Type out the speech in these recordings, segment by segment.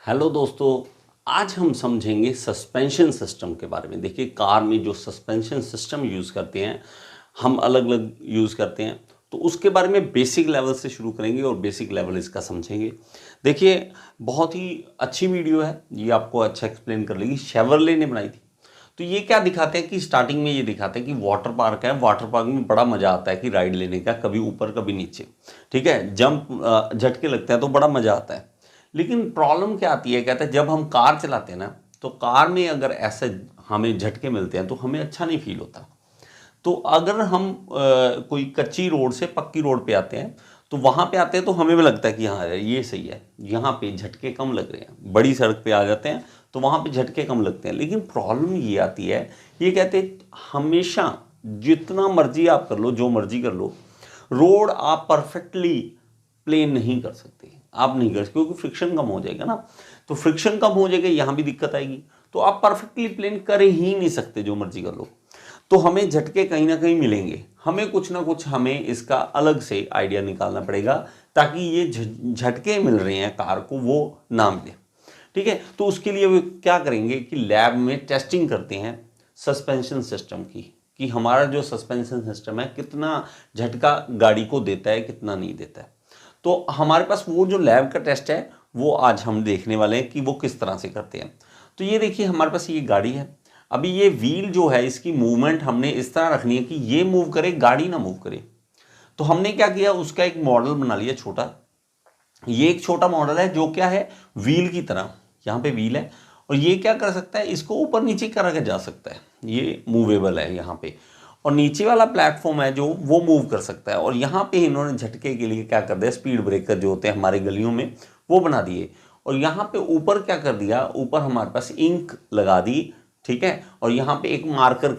Hello दोस्तों, आज हम समझेंगे सस्पेंशन सिस्टम के बारे में। देखिए, कार में जो सस्पेंशन सिस्टम यूज़ करते हैं, हम अलग अलग यूज़ करते हैं, तो उसके बारे में बेसिक लेवल से शुरू करेंगे और बेसिक लेवल इसका समझेंगे। देखिए, बहुत ही अच्छी वीडियो है, ये आपको अच्छा एक्सप्लेन कर लेगी। शेवरले ने बनाई थी। तो ये क्या दिखाते हैं कि स्टार्टिंग में ये दिखाते हैं कि वाटर पार्क है, वाटर पार्क में बड़ा मज़ा आता है कि राइड लेने का, कभी ऊपर कभी नीचे। ठीक है, जंप झटके लगते हैं तो बड़ा मज़ा आता है। लेकिन प्रॉब्लम क्या आती है, कहते हैं जब हम कार चलाते हैं ना, तो कार में अगर ऐसे हमें झटके मिलते हैं तो हमें अच्छा नहीं फील होता। तो अगर हम कोई कच्ची रोड से पक्की रोड पे आते हैं, तो वहाँ पे आते हैं तो हमें भी लगता है कि हाँ ये सही है, यहाँ पे झटके कम लग रहे हैं। बड़ी सड़क पे आ जाते हैं तो वहाँ पे झटके कम लगते हैं। लेकिन प्रॉब्लम ये आती है, ये कहते हैं हमेशा जितना मर्जी आप कर लो, जो मर्जी कर लो, रोड आप परफेक्टली प्लेन नहीं कर सकते। आप नहीं कर सकते क्योंकि फ्रिक्शन कम हो जाएगा ना। तो फ्रिक्शन कम हो जाएगा, यहाँ भी दिक्कत आएगी। तो आप परफेक्टली प्लेन कर ही नहीं सकते, जो मर्जी कर लो। तो हमें झटके कहीं ना कहीं मिलेंगे। हमें कुछ ना कुछ हमें इसका अलग से आइडिया निकालना पड़ेगा, ताकि ये झटके मिल रहे हैं कार को वो ना मिले। ठीक है, तो उसके लिए वो क्या करेंगे कि लैब में टेस्टिंग करते हैं सस्पेंशन सिस्टम की, कि हमारा जो सस्पेंशन सिस्टम है कितना झटका गाड़ी को देता है, कितना नहीं देता है। तो हमारे पास वो जो लैब का टेस्ट है, वो आज हम देखने वाले हैं कि वो किस तरह से करते हैं। तो ये देखिए, हमारे पास ये गाड़ी है। अभी ये व्हील जो है, इसकी मूवमेंट हमने इस तरह रखनी है कि ये मूव करे, गाड़ी ना मूव करे। तो हमने क्या किया, उसका एक मॉडल बना लिया छोटा। ये एक छोटा मॉडल है जो क्या है, व्हील की तरह। यहाँ पे व्हील है और ये क्या कर सकता है, इसको ऊपर नीचे करके जा सकता है। ये मूवेबल है यहाँ पे। और नीचे वाला प्लेटफॉर्म है जो वो मूव कर सकता है। और यहाँ पे इन्होंने झटके के लिए क्या कर दिया, स्पीड ब्रेकर जो होते हैं हमारे गलियों में, वो बना दिए। और यहाँ पे ऊपर क्या कर दिया, ऊपर हमारे पास इंक लगा दी। ठीक है, और यहाँ पे एक मार्कर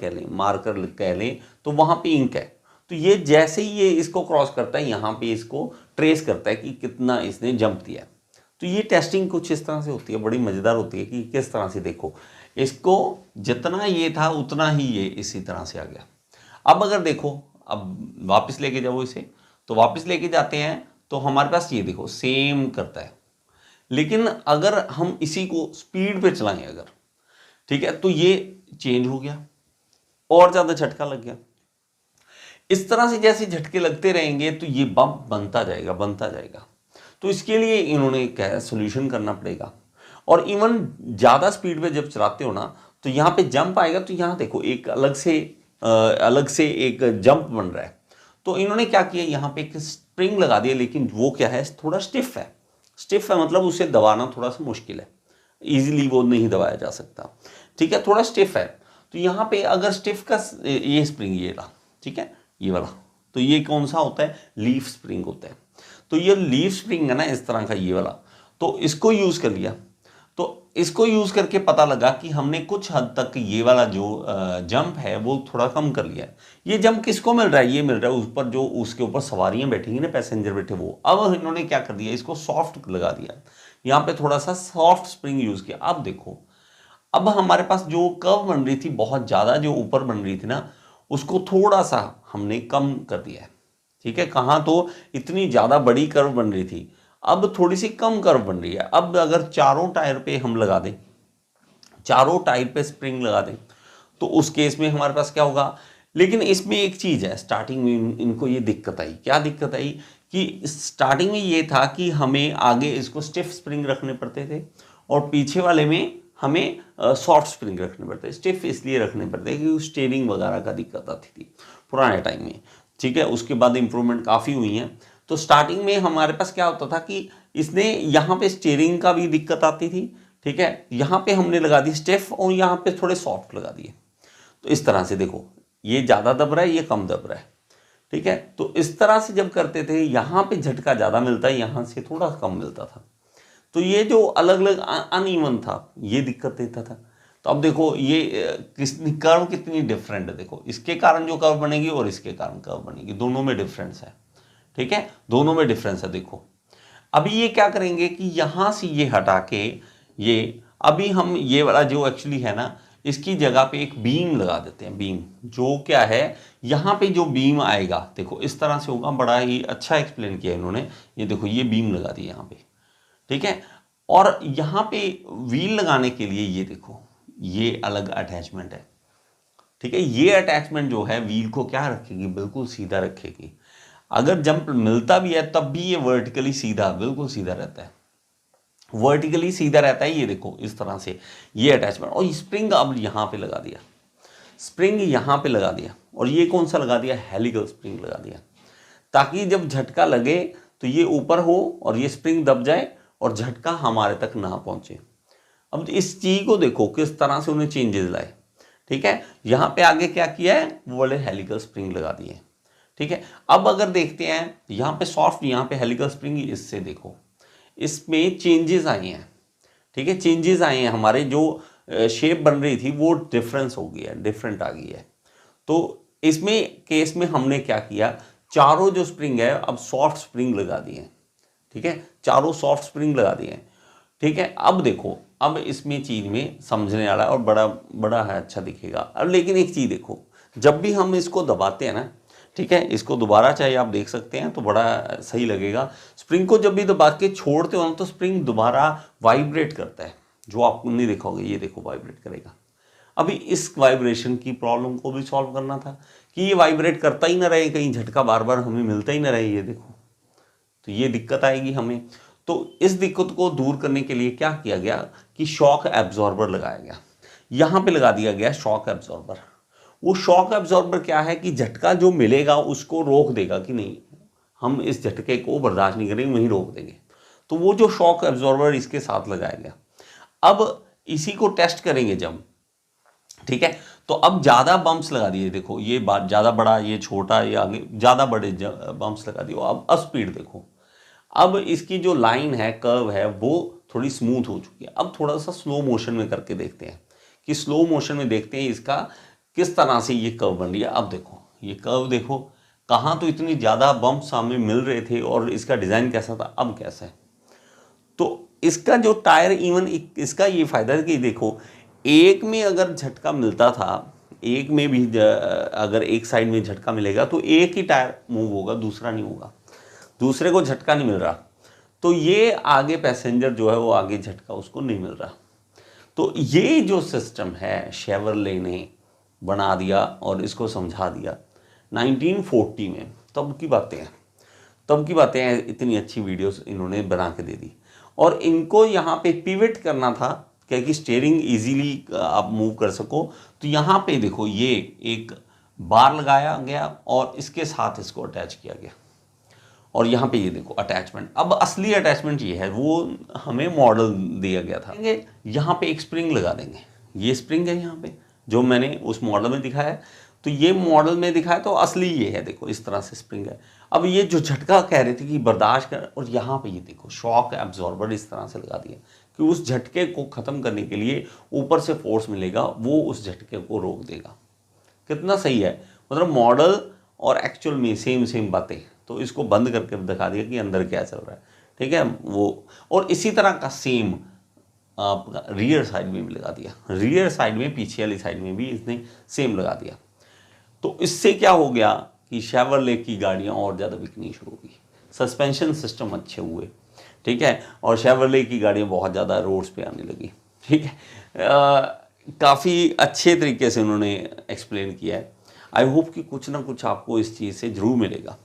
कह लें तो वहाँ पे इंक है। तो ये जैसे ही ये इसको क्रॉस करता है, यहाँ पे इसको ट्रेस करता है कि कितना इसने जंप दिया। तो ये टेस्टिंग कुछ इस तरह से होती है, बड़ी मज़ेदार होती है कि किस तरह से देखो, इसको जितना ये था उतना ही ये इसी तरह से आ गया। अब अगर देखो, अब वापस लेके जाओ इसे, तो वापस लेके जाते हैं तो हमारे पास ये देखो सेम करता है। लेकिन अगर हम इसी को स्पीड पे चलाएं अगर, ठीक है, तो ये चेंज हो गया और ज़्यादा झटका लग गया। इस तरह से जैसे झटके लगते रहेंगे तो ये बम्प बनता जाएगा। तो इसके लिए इन्होंने क्या है, सोल्यूशन करना पड़ेगा। और इवन ज़्यादा स्पीड पे जब चलाते हो ना, तो यहाँ पे जंप आएगा, तो यहाँ देखो एक अलग से एक जंप बन रहा है। तो इन्होंने क्या किया, यहाँ पे एक स्प्रिंग लगा दिया, लेकिन वो क्या है, थोड़ा स्टिफ है मतलब उसे दबाना थोड़ा सा मुश्किल है, इजीली वो नहीं दबाया जा सकता। ठीक है, थोड़ा स्टिफ है। तो यहाँ पे अगर स्टिफ का ये स्प्रिंग ये रहा, ठीक है, ये वाला, तो ये कौन सा होता है, लीफ स्प्रिंग होता है। तो ये लीफ स्प्रिंग है ना, इस तरह का ये वाला। तो इसको यूज़ कर लिया। तो इसको यूज़ करके पता लगा कि हमने कुछ हद तक ये वाला जो जंप है वो थोड़ा कम कर लिया है। ये जंप किसको मिल रहा है, ये मिल रहा है ऊपर जो उसके ऊपर सवारियां बैठेंगी ना, पैसेंजर बैठे वो। अब इन्होंने क्या कर दिया, इसको सॉफ्ट लगा दिया। यहाँ पे थोड़ा सा सॉफ्ट स्प्रिंग यूज़ किया। अब देखो, अब हमारे पास जो कर्व बन रही थी, बहुत ज़्यादा जो ऊपर बन रही थी ना, उसको थोड़ा सा हमने कम कर दिया है। ठीक है, कहाँ तो इतनी ज़्यादा बड़ी कर्व बन रही थी, अब थोड़ी सी कम कर्व बन रही है। अब अगर चारों टायर पे हम लगा दें, चारों टायर पे स्प्रिंग लगा दें, तो उस केस में हमारे पास क्या होगा। लेकिन इसमें एक चीज़ है, स्टार्टिंग में इनको ये दिक्कत आई। क्या दिक्कत आई कि स्टार्टिंग में ये था कि हमें आगे इसको स्टिफ स्प्रिंग रखने पड़ते थे और पीछे वाले में हमें सॉफ्ट स्प्रिंग रखने पड़ते। स्टिफ इसलिए रखने पड़ते क्योंकि स्टीयरिंग वगैरह का दिक्कत आती थी पुराने टाइम में। ठीक है, उसके बाद इंप्रूवमेंट काफ़ी हुई हैं। तो स्टार्टिंग में हमारे पास क्या होता था कि इसने यहाँ पे स्टीयरिंग का भी दिक्कत आती थी। ठीक है, यहाँ पे हमने लगा दी स्टिफ और यहाँ पे थोड़े सॉफ्ट लगा दिए। तो इस तरह से देखो, ये ज़्यादा दब रहा है, ये कम दब रहा है। ठीक है, तो इस तरह से जब करते थे, यहाँ पे झटका ज़्यादा मिलता है, यहाँ से थोड़ा कम मिलता था। तो ये जो अलग अलग अनइवन था, ये दिक्कत देता था। तो अब देखो ये कर्व कितनी डिफरेंट है। देखो, इसके कारण जो कर्व बनेगी और इसके कारण कर्व बनेगी, दोनों में डिफरेंस है। ठीक है, दोनों में डिफरेंस है। देखो, अभी ये क्या करेंगे कि यहाँ से ये हटा के ये, अभी हम ये वाला जो एक्चुअली है ना, इसकी जगह पे एक बीम लगा देते हैं। बीम जो क्या है, यहाँ पे जो बीम आएगा, देखो इस तरह से होगा। बड़ा ही अच्छा एक्सप्लेन किया इन्होंने। ये देखो, ये बीम लगा दी यहाँ पे। ठीक है, और यहाँ पे व्हील लगाने के लिए ये देखो, ये अलग अटैचमेंट है, ठीक है। ये अटैचमेंट जो है व्हील को क्या रखेगी, बिल्कुल सीधा रखेगी। अगर जंप मिलता भी है तब भी ये वर्टिकली सीधा, बिल्कुल सीधा रहता है, वर्टिकली सीधा रहता है। ये देखो इस तरह से ये अटैचमेंट, और स्प्रिंग अब यहाँ पे लगा दिया, स्प्रिंग यहाँ पे लगा दिया, और ये कौन सा लगा दिया, हेलिकल स्प्रिंग लगा दिया, ताकि जब झटका लगे तो ये ऊपर हो और ये स्प्रिंग दब जाए और झटका हमारे तक ना पहुंचे। अब इस चीज को देखो किस तरह से उन्हें चेंजेस लाए, ठीक है। यहाँ पे आगे क्या किया है, वो वाले हेलिकल स्प्रिंग लगा दिए, ठीक है। अब अगर देखते हैं यहाँ पे सॉफ्ट, यहाँ पे हेलिकल स्प्रिंग, इससे देखो इसमें चेंजेस आए हैं, ठीक है, चेंजेस आए हैं। हमारे जो शेप बन रही थी वो डिफरेंस हो गई है, डिफरेंट आ गई है। तो इसमें केस में हमने क्या किया, चारों जो स्प्रिंग है अब सॉफ्ट स्प्रिंग लगा दिए, ठीक है, चारों सॉफ्ट स्प्रिंग लगा दिए, ठीक है। अब देखो, अब इसमें चीज में समझने वाला और बड़ा बड़ा है, अच्छा दिखेगा। अब लेकिन एक चीज देखो, जब भी हम इसको दबाते हैं ना, ठीक है, इसको दोबारा चाहे आप देख सकते हैं तो बड़ा सही लगेगा। स्प्रिंग को जब भी दबा के छोड़ते हो तो स्प्रिंग दोबारा वाइब्रेट करता है, जो आप नहीं देखोगे, ये देखो वाइब्रेट करेगा। अभी इस वाइब्रेशन की प्रॉब्लम को भी सॉल्व करना था कि ये वाइब्रेट करता ही ना रहे, कहीं झटका बार बार हमें मिलता ही ना रहे, ये देखो, तो ये दिक्कत आएगी हमें। तो इस दिक्कत को दूर करने के लिए क्या किया गया कि शॉक एब्जॉर्बर लगाया गया, यहाँ पे लगा दिया गया शॉक एब्जॉर्बर। वो शॉक एब्जॉर्बर क्या है कि झटका जो मिलेगा उसको रोक देगा कि नहीं, हम इस झटके को बर्दाश्त नहीं करेंगे, वहीं रोक देंगे। तो वो जो शॉक एब्जॉर्बर इसके साथ लगाया गया। अब इसी को टेस्ट करेंगे जब, ठीक है, तो अब ज़्यादा बम्प्स लगा दिए, देखो ये बात ज़्यादा बड़ा, ये छोटा, ये आगे ज़्यादा बड़े बम्प्स लगा दिए। अब स्पीड देखो, अब इसकी जो लाइन है, कर्व है, वो थोड़ी स्मूथ हो चुकी है। अब थोड़ा सा स्लो मोशन में करके देखते हैं कि स्लो मोशन में देखते हैं इसका किस तरह से ये कर्व बन रही है। अब देखो ये कर्व देखो, कहाँ तो इतनी ज़्यादा बम्प्स हमें मिल रहे थे और इसका डिज़ाइन कैसा था, अब कैसा है। तो इसका जो टायर, इवन इसका ये फ़ायदा है कि देखो, एक में अगर झटका मिलता था, एक में भी अगर एक साइड में झटका मिलेगा तो एक ही टायर मूव होगा, दूसरा नहीं होगा, दूसरे को झटका नहीं मिल रहा। तो ये आगे पैसेंजर जो है वो आगे झटका उसको नहीं मिल रहा। तो ये जो सिस्टम है शेवरले ने बना दिया और इसको समझा दिया 1940 में। तब की बातें हैं, इतनी अच्छी वीडियोस इन्होंने बना के दे दी। और इनको यहाँ पे पिवट करना था क्योंकि स्टीयरिंग इजीली आप मूव कर सको। तो यहाँ पे देखो ये एक बार लगाया गया और इसके साथ इसको अटैच किया गया, और यहाँ पे ये देखो अटैचमेंट। अब असली अटैचमेंट ये है, वो हमें मॉडल दिया गया था। यहाँ पे एक स्प्रिंग लगा देंगे, ये स्प्रिंग है यहाँ पे जो मैंने उस मॉडल में दिखाया है, तो ये मॉडल में दिखाया तो असली ये है, देखो इस तरह से स्प्रिंग है। अब ये जो झटका कह रहे थे कि बर्दाश्त कर, और यहाँ पे ये देखो शॉक एब्जॉर्बर इस तरह से लगा दिया कि उस झटके को ख़त्म करने के लिए ऊपर से फोर्स मिलेगा, वो उस झटके को रोक देगा। कितना सही है, मतलब मॉडल और एक्चुअल में सेम बातें। तो इसको बंद करके दिखा दिया कि अंदर क्या चल रहा है, ठीक है वो। और इसी तरह का सेम आपका रियर साइड में भी लगा दिया, रियर साइड में, पीछे वाली साइड में भी इसने सेम लगा दिया। तो इससे क्या हो गया कि शेवरले की गाड़ियाँ और ज़्यादा बिकनी शुरू हुई, सस्पेंशन सिस्टम अच्छे हुए, ठीक है, और शेवरले की गाड़ियाँ बहुत ज़्यादा रोड्स पे आने लगी, ठीक है। काफ़ी अच्छे तरीके से उन्होंने एक्सप्लेन किया है। आई होप कि कुछ ना कुछ आपको इस चीज़ से ज़रूर मिलेगा,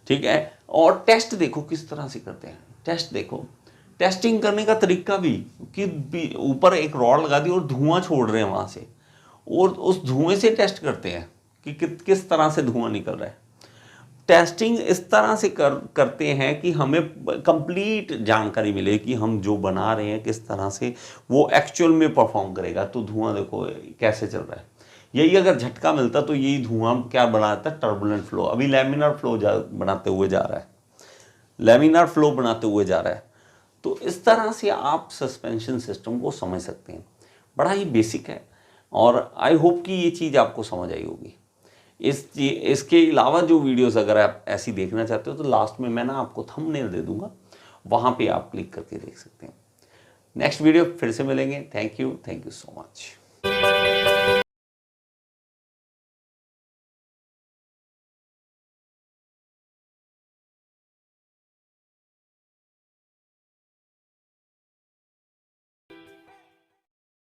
ठीक है। और टेस्ट देखो किस तरह से करते हैं, टेस्ट देखो, टेस्टिंग करने का तरीका भी कि ऊपर एक रॉड लगा दी और धुआं छोड़ रहे हैं वहाँ से, और उस धुएं से टेस्ट करते हैं कि किस तरह से धुआं निकल रहा है। टेस्टिंग इस तरह से करते हैं कि हमें कंप्लीट जानकारी मिले कि हम जो बना रहे हैं किस तरह से वो एक्चुअल में परफॉर्म करेगा। तो धुआं देखो कैसे चल रहा है, यही अगर झटका मिलता तो यही धुआं क्या बनाता है, टर्बुलेंट फ्लो। अभी लैमिनार फ्लो बनाते हुए जा रहा है, लैमिनार फ्लो बनाते हुए जा रहा है। तो इस तरह से आप सस्पेंशन सिस्टम को समझ सकते हैं, बड़ा ही बेसिक है। और आई होप कि ये चीज़ आपको समझ आई होगी। इसके अलावा जो वीडियोस अगर आप ऐसी देखना चाहते हो तो लास्ट में मैं ना आपको थंबनेल दे दूंगा, वहाँ पे आप क्लिक करके देख सकते हैं। नेक्स्ट वीडियो फिर से मिलेंगे। Thank you so much.